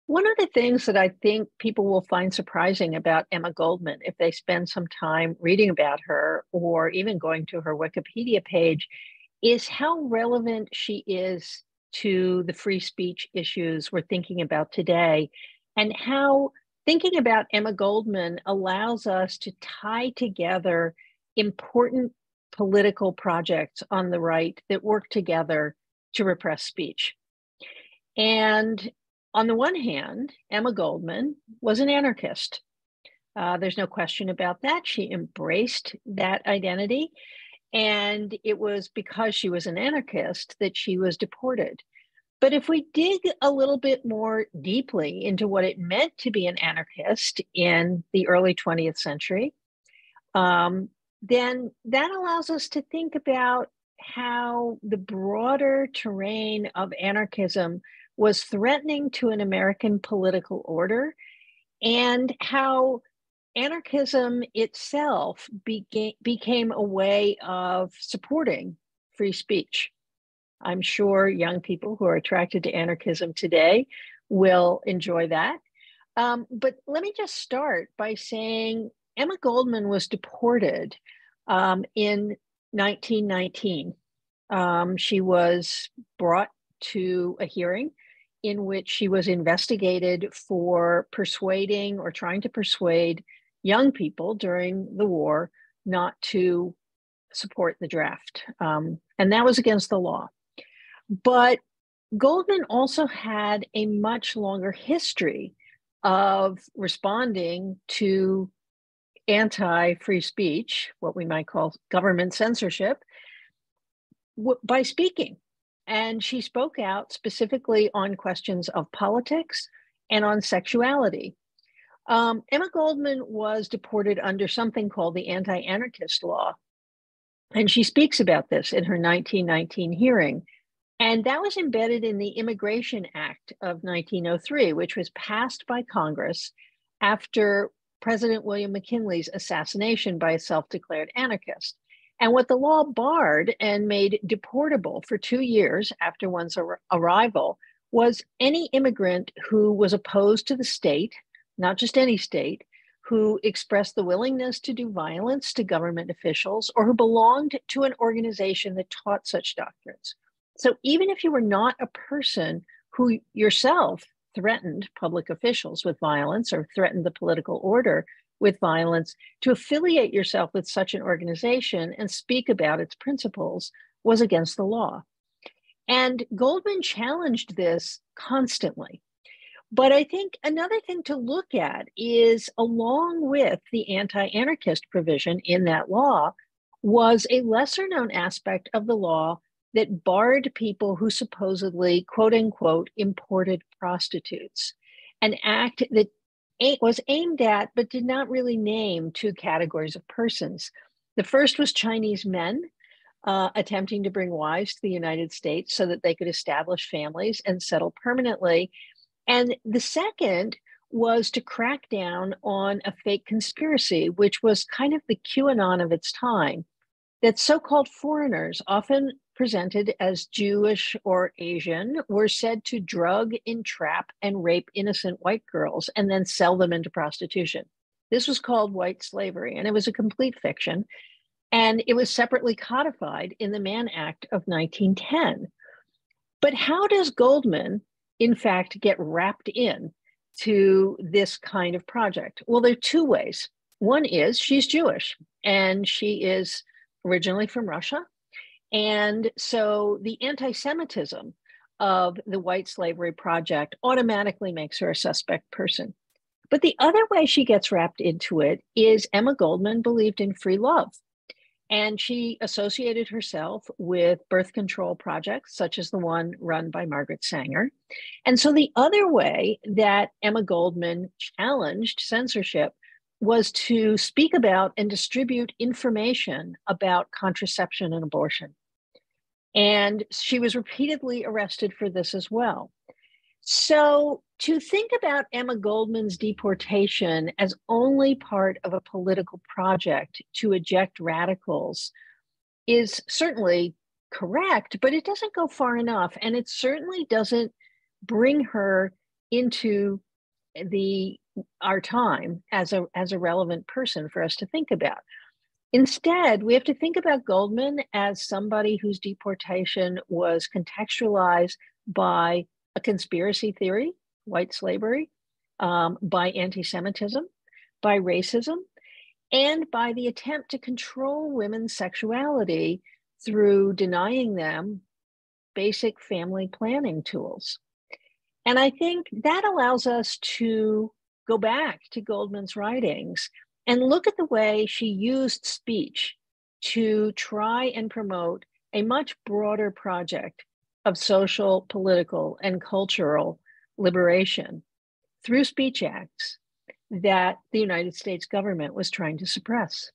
One of the things that I think people will find surprising about Emma Goldman, if they spend some time reading about her or even going to her Wikipedia page, is how relevant she is to the free speech issues we're thinking about today, and how thinking about Emma Goldman allows us to tie together important political projects on the right that work together to repress speech. And on the one hand, Emma Goldman was an anarchist. There's no question about that. She embraced that identity. And it was because she was an anarchist that she was deported. But if we dig a little bit more deeply into what it meant to be an anarchist in the early 20th century, then that allows us to think about how the broader terrain of anarchism was threatening to an American political order, and how anarchism itself became a way of supporting free speech. I'm sure young people who are attracted to anarchism today will enjoy that. But let me just start by saying Emma Goldman was deported in 1919. She was brought to a hearing in which she was investigated for persuading or trying to persuade young people during the war not to support the draft. And that was against the law. But Goldman also had a much longer history of responding to anti-free speech, what we might call government censorship, by speaking. And she spoke out specifically on questions of politics and on sexuality. Emma Goldman was deported under something called the anti-anarchist law. And she speaks about this in her 1919 hearing. And that was embedded in the Immigration Act of 1903, which was passed by Congress after President William McKinley's assassination by a self-declared anarchist. And what the law barred and made deportable for 2 years after one's arrival was any immigrant who was opposed to the state, not just any state, who expressed the willingness to do violence to government officials, or who belonged to an organization that taught such doctrines. So even if you were not a person who yourself threatened public officials with violence or threatened the political order with violence, to affiliate yourself with such an organization and speak about its principles was against the law. And Goldman challenged this constantly. But I think another thing to look at is, along with the anti-anarchist provision in that law, was a lesser known aspect of the law that barred people who supposedly, quote unquote, imported prostitutes, an act that was aimed at but did not really name two categories of persons. The first was Chinese men attempting to bring wives to the United States so that they could establish families and settle permanently. And the second was to crack down on a fake conspiracy, which was kind of the QAnon of its time, that so-called foreigners, often presented as Jewish or Asian, were said to drug, entrap, and rape innocent white girls and then sell them into prostitution. This was called white slavery, and it was a complete fiction. And it was separately codified in the Mann Act of 1910. But how does Goldman, in fact, get wrapped in to this kind of project? Well, there are two ways. One is she's Jewish, and she is originally from Russia. And so the anti-Semitism of the white slavery project automatically makes her a suspect person. But the other way she gets wrapped into it is Emma Goldman believed in free love. And she associated herself with birth control projects, such as the one run by Margaret Sanger. And so the other way that Emma Goldman challenged censorship was to speak about and distribute information about contraception and abortion. And she was repeatedly arrested for this as well. So to think about Emma Goldman's deportation as only part of a political project to eject radicals is certainly correct, but it doesn't go far enough. And it certainly doesn't bring her into our time as a relevant person for us to think about. Instead, we have to think about Goldman as somebody whose deportation was contextualized by a conspiracy theory, white slavery, by anti-Semitism, by racism, and by the attempt to control women's sexuality through denying them basic family planning tools. And I think that allows us to go back to Goldman's writings and look at the way she used speech to try and promote a much broader project of social, political, and cultural liberation through speech acts that the United States government was trying to suppress.